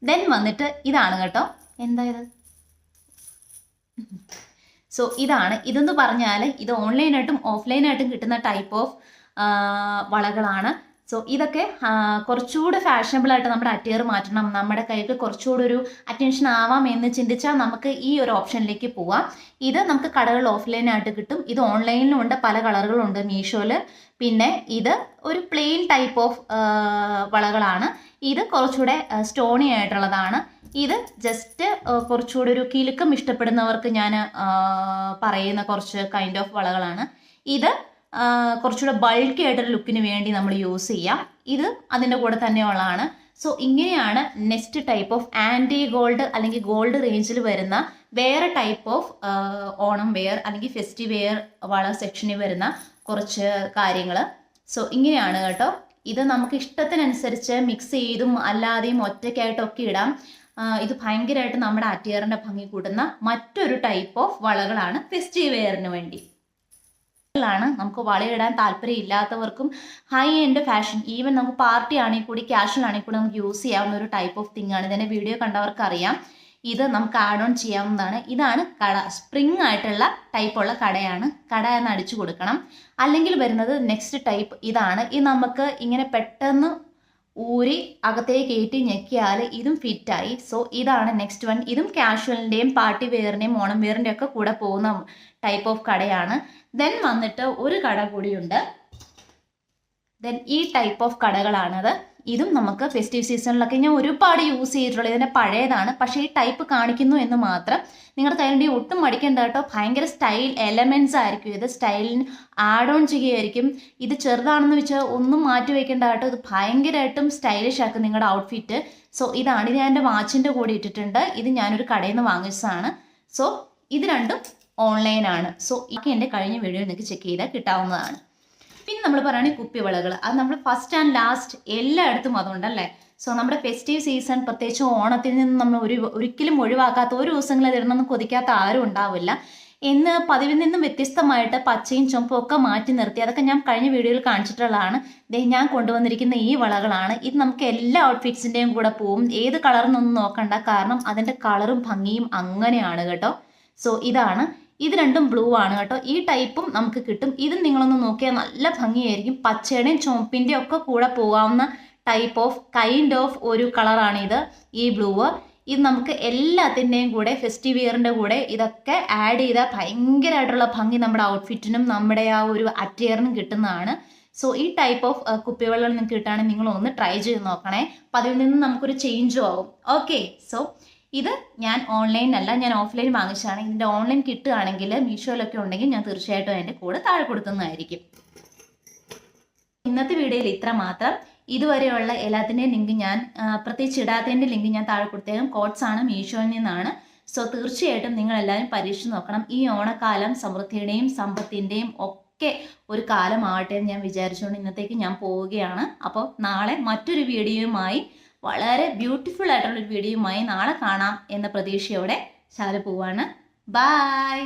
Then വന്നിട്ട് ഇതാണ് കേട്ടോ, എന്താ ഇത്? സോ ഇതെന്ന് പറഞ്ഞാൽ ഇത് ഓൺലൈനായിട്ടും ഓഫ്ലൈനായിട്ടും കിട്ടുന്ന ടൈപ്പ് ഓഫ് വളകളാണ്. സോ ഇതൊക്കെ കുറച്ചുകൂടെ ഫാഷനബിളായിട്ട് നമ്മുടെ അറ്റയർ മാറ്റണം, നമ്മുടെ കൈക്ക് കുറച്ചുകൂടെ ഒരു അറ്റൻഷൻ ആവാം എന്ന് ചിന്തിച്ചാൽ നമുക്ക് ഈ ഒരു ഓപ്ഷനിലേക്ക് പോവാം. ഇത് നമുക്ക് കടകളിൽ ഓഫ്ലൈനായിട്ട് കിട്ടും, ഇത് ഓൺലൈനിലും ഉണ്ട്, പല കളറുകളുണ്ട് മീഷോയിൽ. പിന്നെ ഇത് ഒരു പ്ലെയിൻ ടൈപ്പ് ഓഫ് വളകളാണ്. ഇത് കുറച്ചുകൂടെ സ്റ്റോണി ആയിട്ടുള്ളതാണ്. ഇത് ജസ്റ്റ് കുറച്ചുകൂടെ ഒരു കിലുക്കം ഇഷ്ടപ്പെടുന്നവർക്ക് ഞാൻ പറയുന്ന കുറച്ച് കൈൻഡ് ഓഫ് വളകളാണ്. ഇത് കുറച്ചുകൂടെ ബൾക്കി ആയിട്ടൊരു ലുക്കിന് വേണ്ടി നമ്മൾ യൂസ് ചെയ്യാം. ഇത് അതിൻ്റെ കൂടെ തന്നെയുള്ളതാണ്. സോ ഇങ്ങനെയാണ് next type of anti gold അല്ലെങ്കിൽ ഗോൾഡ് റേഞ്ചിൽ വരുന്ന വേറെ ടൈപ്പ് ഓഫ് ഓണം വെയർ അല്ലെങ്കിൽ ഫെസ്റ്റീവ് വെയർ വള സെക്ഷനിൽ വരുന്ന കുറച്ച് കാര്യങ്ങൾ. സോ ഇങ്ങനെയാണ് കേട്ടോ. ഇത് നമുക്ക് ഇഷ്ടത്തിനനുസരിച്ച് മിക്സ് ചെയ്തും അല്ലാതെയും ഒറ്റയ്ക്കായിട്ടൊക്കെ ഇടാം. ഇത് ഭയങ്കരമായിട്ട് നമ്മുടെ അറ്റയറിൻ്റെ ഭംഗി കൂട്ടുന്ന മറ്റൊരു ടൈപ്പ് ഓഫ് വളകളാണ് ഫെസ്റ്റീവ് വെയറിന് വേണ്ടി. നമുക്ക് വളയിടാൻ താല്പര്യം ഇല്ലാത്തവർക്കും ഹൈ എൻഡ് ഫാഷൻ, ഈവൻ നമുക്ക് പാർട്ടി ആണെങ്കിൽ കൂടി ക്യാഷ്വൽ ആണെങ്കിൽ കൂടി നമുക്ക് യൂസ് ചെയ്യാവുന്ന ഒരു ടൈപ്പ് ഓഫ് തിങ് ആണ്. ഇതിൻ്റെ വീഡിയോ കണ്ടവർക്ക് അറിയാം. ഇത് നമുക്ക് ആഡ് ഓൺ ചെയ്യാവുന്നതാണ്. ഇതാണ് കട, സ്പ്രിങ് ആയിട്ടുള്ള ടൈപ്പുള്ള കടയാണ്. കട എന്ന് അടിച്ചു കൊടുക്കണം. അല്ലെങ്കിൽ വരുന്നത് നെക്സ്റ്റ് ടൈപ്പ് ഇതാണ്. ഇത് നമുക്ക് ഇങ്ങനെ പെട്ടെന്ന് ഊരി അകത്തേക്ക് കയറ്റി ഞെക്കിയാൽ ഇതും ഫിറ്റായി. സോ ഇതാണ് നെക്സ്റ്റ് വൺ. ഇതും കാഷ്വലിൻ്റെയും പാർട്ടി വെയറിൻ്റെയും ഓണം വെയറിൻ്റെയും ഒക്കെ കൂടെ പോകുന്ന ടൈപ്പ് ഓഫ് കടയാണ്. ദെൻ വന്നിട്ട് ഒരു കട കൂടിയുണ്ട്. ദെൻ ഈ ടൈപ്പ് ഓഫ് കടകളാണത്. ഇതും നമുക്ക് ഫെസ്റ്റീവ് സീസണിലൊക്കെ ഞാൻ ഒരുപാട് യൂസ് ചെയ്തിട്ടുള്ളത്. ഇതിൻ്റെ പഴയതാണ്, പക്ഷേ ഈ ടൈപ്പ് കാണിക്കുന്നു എന്ന് മാത്രം. നിങ്ങളുടെ കയ്യിലുണ്ട് ഒട്ടും മടിക്കേണ്ട കേട്ടോ. ഭയങ്കര സ്റ്റൈൽ എലമെൻറ്റ്സ് ആയിരിക്കും ഇത്, സ്റ്റൈലിന് ആഡ് ഓൺ ചെയ്യുകയായിരിക്കും. ഇത് ചെറുതാണെന്ന് വെച്ചാൽ ഒന്നും മാറ്റി വയ്ക്കേണ്ട കേട്ടോ. ഇത് ഭയങ്കരമായിട്ടും സ്റ്റൈലിഷ് ആക്കും നിങ്ങളുടെ ഔട്ട്ഫിറ്റ്. സോ ഇതാണ്. ഇത് ഞാൻ എൻ്റെ വാച്ചിൻ്റെ കൂടെ ഇട്ടിട്ടുണ്ട്. ഇത് ഞാനൊരു കടയിൽ നിന്ന് വാങ്ങിച്ചതാണ്. സോ ഇത് രണ്ടും ഓൺലൈനാണ്. സോ ഇതൊക്കെ എൻ്റെ കഴിഞ്ഞ വീഡിയോ നിങ്ങൾക്ക് ചെക്ക് ചെയ്താൽ കിട്ടാവുന്നതാണ്. പിന്നെ നമ്മൾ പറയുകയാണെങ്കിൽ കുപ്പിവളകൾ, അത് നമ്മൾ ഫസ്റ്റ് ആൻഡ് ലാസ്റ്റ് എല്ലായിടത്തും അതുകൊണ്ടല്ലേ. സോ നമ്മുടെ ഫെസ്റ്റീവ് സീസൺ, പ്രത്യേകിച്ച് ഓണത്തിൽ നിന്ന് നമ്മൾ ഒരിക്കലും ഒഴിവാക്കാത്ത, ഒരു ദിവസങ്ങളിൽ ഇടണമെന്ന് കൊതിക്കാത്ത ആരും ഉണ്ടാവില്ല. ഇന്ന് പതിവിൽ നിന്നും വ്യത്യസ്തമായിട്ട് പച്ചയും ചുമപ്പും ഒക്കെ മാറ്റി നിർത്തി, അതൊക്കെ ഞാൻ കഴിഞ്ഞ വീഡിയോയിൽ കാണിച്ചിട്ടുള്ളതാണ്. ഞാൻ കൊണ്ടുവന്നിരിക്കുന്ന ഈ വളകളാണ്. ഇത് നമുക്ക് എല്ലാ ഔട്ട്ഫിറ്റ്സിൻ്റെയും കൂടെ പോവും. ഏത് കളറിനൊന്നും നോക്കണ്ട, കാരണം അതിൻ്റെ കളറും ഭംഗിയും അങ്ങനെയാണ് കേട്ടോ. സോ ഇതാണ്. ഇത് രണ്ടും ബ്ലൂ ആണ് കേട്ടോ. ഈ ടൈപ്പും നമുക്ക് കിട്ടും. ഇത് നിങ്ങളൊന്ന് നോക്കിയാൽ നല്ല ഭംഗിയായിരിക്കും. പച്ചയുടെയും ചുവപ്പിൻ്റെയും ഒക്കെ കൂടെ പോകാവുന്ന ടൈപ്പ് ഓഫ് കൈൻഡ് ഓഫ് ഒരു കളറാണിത്, ഈ ബ്ലൂ. ഇത് നമുക്ക് എല്ലാത്തിൻ്റെയും കൂടെ ഫെസ്റ്റീവ് വെയറിൻ്റെ കൂടെ ഇതൊക്കെ ആഡ് ചെയ്താൽ ഭയങ്കരമായിട്ടുള്ള ഭംഗി നമ്മുടെ ഔട്ട്ഫിറ്റിനും നമ്മുടെ ആ ഒരു അറ്റയറിനും കിട്ടുന്നതാണ്. സോ ഈ ടൈപ്പ് ഓഫ് കുപ്പിവെള്ളം നിങ്ങൾക്ക് കിട്ടുകയാണെങ്കിൽ നിങ്ങളൊന്ന് ട്രൈ ചെയ്ത് നോക്കണേ. അപ്പോൾ അതിൽ നിന്ന് നമുക്കൊരു ചേഞ്ചും ആവും. ഓക്കെ. സോ ഇത് ഞാൻ ഓൺലൈനല്ല, ഞാൻ ഓഫ്ലൈൻ വാങ്ങിച്ചതാണ്. ഇതിൻ്റെ ഓൺലൈൻ കിട്ടുകയാണെങ്കിൽ മീഷോയിലൊക്കെ ഉണ്ടെങ്കിൽ ഞാൻ തീർച്ചയായിട്ടും അതിൻ്റെ കൂടെ താഴെ കൊടുക്കുന്നതായിരിക്കും. ഇന്നത്തെ വീഡിയോയിൽ ഇത്ര മാത്രം. ഇതുവരെയുള്ള എല്ലാത്തിൻ്റെയും ലിങ്ക് ഞാൻ പ്രത്യേകിച്ച് ഇടാത്തതിൻ്റെ ലിങ്ക് ഞാൻ താഴെ കൊടുത്തേക്കും. കോഡ്സ് ആണ് മീഷോയിൽ നിന്നാണ്. സോ തീർച്ചയായിട്ടും നിങ്ങളെല്ലാവരും പരീക്ഷിച്ച് നോക്കണം. ഈ ഓണക്കാലം സമൃദ്ധിയുടെയും സമ്പത്തിൻ്റെയും ഒക്കെ ഒരു കാലമാവട്ടെ എന്ന് ഞാൻ വിചാരിച്ചുകൊണ്ട് ഇന്നത്തേക്ക് ഞാൻ പോവുകയാണ്. അപ്പോൾ നാളെ മറ്റൊരു വീഡിയോയുമായി, വളരെ ബ്യൂട്ടിഫുൾ ആയിട്ടുള്ളൊരു വീഡിയോയുമായി നാളെ കാണാം എന്ന പ്രതീക്ഷയോടെ ശാല പോവാണ്. ബൈ.